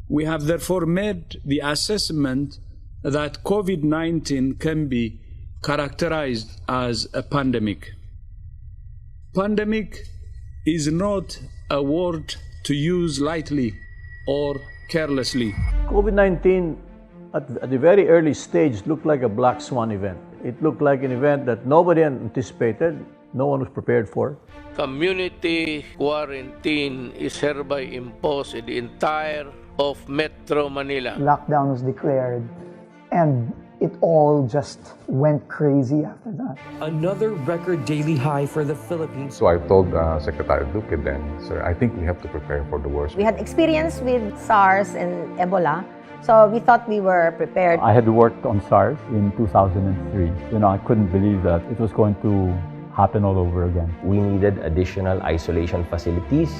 We have therefore made the assessment that COVID-19 can be characterized as a pandemic. Pandemic is not a word to use lightly or carelessly. COVID-19 at the very early stage looked like a black swan event. It looked like an event that nobody anticipated, no one was prepared for. Community quarantine is hereby imposed in the entire of Metro Manila. Lockdown was declared, and it all just went crazy after that. Another record daily high for the Philippines. So I told Secretary Duque then, sir, I think we have to prepare for the worst. We had experience with SARS and Ebola, so we thought we were prepared. I had worked on SARS in 2003. I couldn't believe that it was going to happen all over again. We needed additional isolation facilities.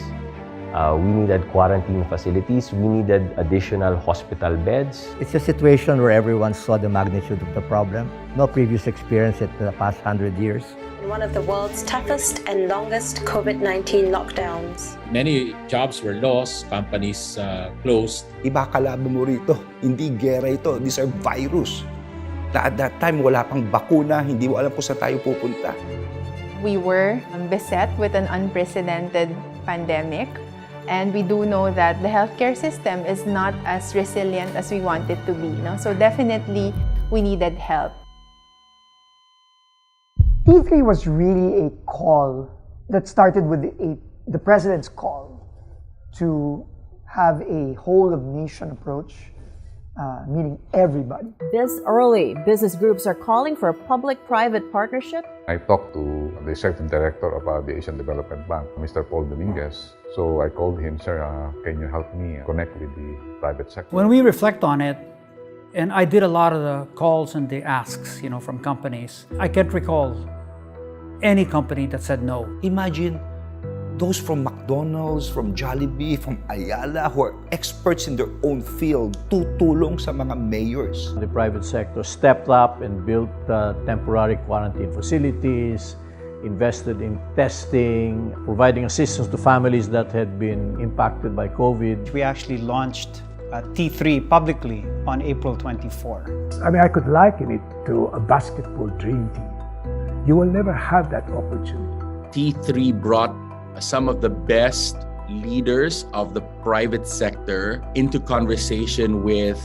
We needed quarantine facilities. We needed additional hospital beds. It's a situation where everyone saw the magnitude of the problem. No previous experience in the past 100 years. One of the world's toughest and longest COVID-19 lockdowns. Many jobs were lost, companies closed. Iba kalaban mo rito, hindi gera ito, these are virus. At that time, wala pang bakuna, hindi mo alam kung saan tayo pupunta. We were beset with an unprecedented pandemic. And we do know that the healthcare system is not as resilient as we want it to be. So definitely, we needed help. T3 was really a call that started with the President's call to have a whole-of-nation approach, meaning everybody. This early, business groups are calling for a public-private partnership. I talked to the Executive Director of the Asian Development Bank, Mr. Paul Dominguez. So I called him, sir, can you help me connect with the private sector? When we reflect on it, and I did a lot of the calls and the asks, from companies, I can't recall any company that said no. Imagine those from McDonald's, from Jollibee, from Ayala, who are experts in their own field, tutulong sa mga mayors. The private sector stepped up and built temporary quarantine facilities, invested in testing, providing assistance to families that had been impacted by COVID. We actually launched T3 publicly on April 24. I could liken it to a basketball dream team. You will never have that opportunity. T3 brought some of the best leaders of the private sector into conversation with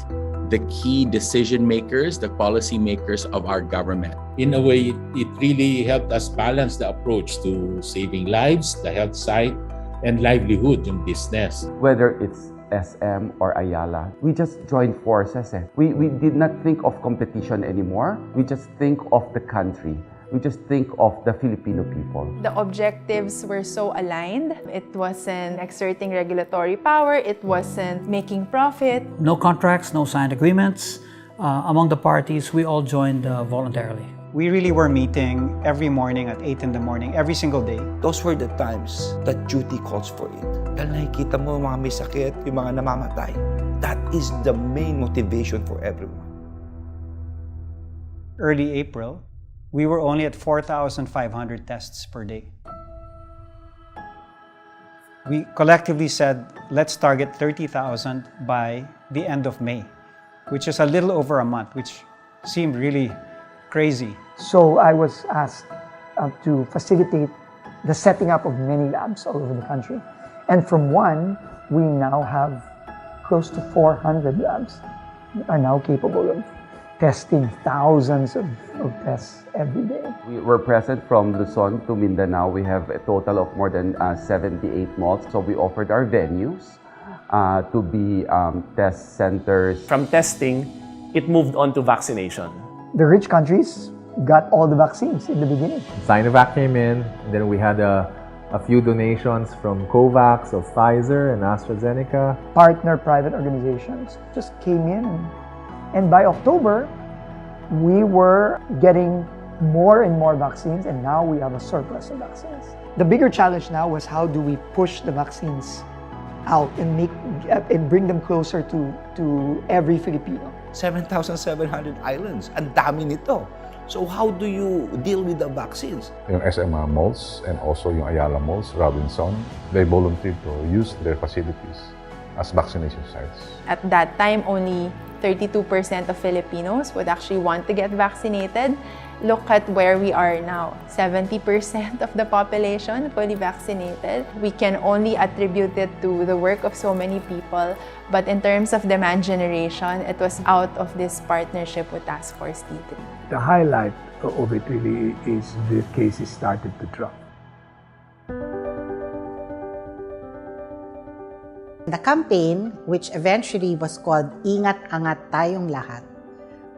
the key decision makers, the policy makers of our government. In a way, it really helped us balance the approach to saving lives, the health side, and livelihood in business. Whether it's SM or Ayala, we just joined forces. We did not think of competition anymore. We just think of the country. We just think of the Filipino people. The objectives were so aligned. It wasn't exerting regulatory power. It wasn't making profit. No contracts, no signed agreements. Among the parties, we all joined voluntarily. We really were meeting every morning at 8 in the morning, every single day. Those were the times that duty calls for it. Dahil nakikita mo mga may sakit, yung mga namamatay. That is the main motivation for everyone. Early April, we were only at 4,500 tests per day. We collectively said, let's target 30,000 by the end of May, which is a little over a month, which seemed really crazy. So I was asked to facilitate the setting up of many labs all over the country. And from one, we now have close to 400 labs that are now capable of testing thousands of tests every day. We were present from Luzon to Mindanao. We have a total of more than 78 malls. So we offered our venues to be test centers. From testing, it moved on to vaccination. The rich countries got all the vaccines in the beginning. Sinovac came in, and then we had a few donations from COVAX of Pfizer and AstraZeneca. Partner private organizations just came in, and by October, we were getting more and more vaccines, and now we have a surplus of vaccines. The bigger challenge now was how do we push the vaccines out and bring them closer to every Filipino. 7,700 islands. Ang dami nito. So how do you deal with the vaccines? Yung SM malls and also yung Ayala malls, Robinson, they volunteered to use their facilities as vaccination sites. At that time, only 32% of Filipinos would actually want to get vaccinated. Look at where we are now. 70% of the population fully vaccinated. We can only attribute it to the work of so many people. But in terms of demand generation, it was out of this partnership with Task Force T3. The highlight of it really is the cases started to drop. The campaign, which eventually was called Ingat, Angat, Tayong Lahat,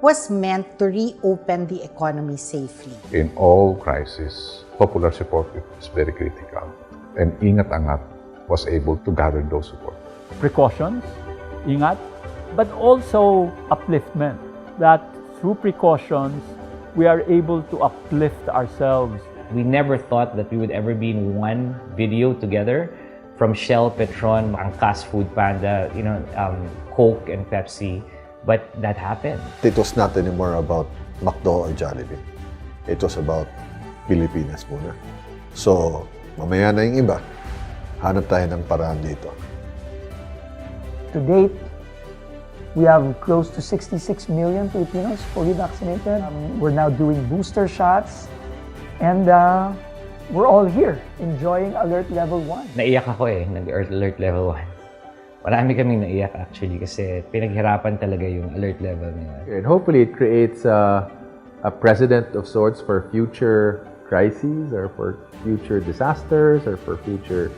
was meant to reopen the economy safely. In all crises, popular support is very critical. And Ingat, Angat was able to gather those support. Precautions, ingat, but also upliftment. That through precautions, we are able to uplift ourselves. We never thought that we would ever be in one video together. From Shell, Petron, Angkas, Food Panda, Coke and Pepsi. But that happened. It was not anymore about McDo or Jollibee. It was about Pilipinas muna. So, mamaya na yung iba, hanap tayo ng paraan dito. To date, we have close to 66 million Filipinos fully vaccinated. We're now doing booster shots. And we're all here enjoying Alert Level 1. Naiyak ako nag-Alert Level 1. Marami kaming naiyak actually kasi pinaghirapan talaga yung alert level niya. And hopefully it creates a precedent of sorts for future crises or for future disasters or for future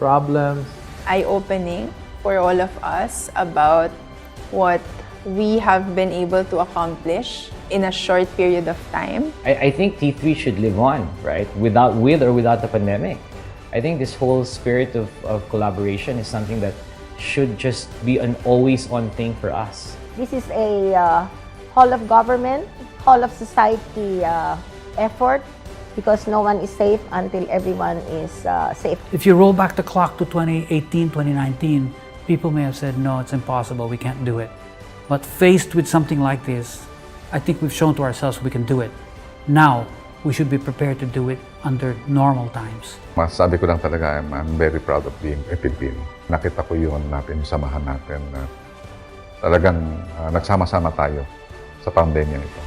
problems. Eye-opening for all of us about what we have been able to accomplish in a short period of time. I think T3 should live on, right? With or without the pandemic. I think this whole spirit of collaboration is something that should just be an always-on thing for us. This is a whole of government, whole of society effort because no one is safe until everyone is safe. If you roll back the clock to 2018, 2019, people may have said, no, it's impossible, we can't do it. But faced with something like this, I think we've shown to ourselves we can do it. Now, we should be prepared to do it under normal times. Masasabi ko lang talaga, I'm very proud of being a Filipino. Nakita ko yun natin, samahan natin na talagang nagsama-sama tayo sa pandemya ito.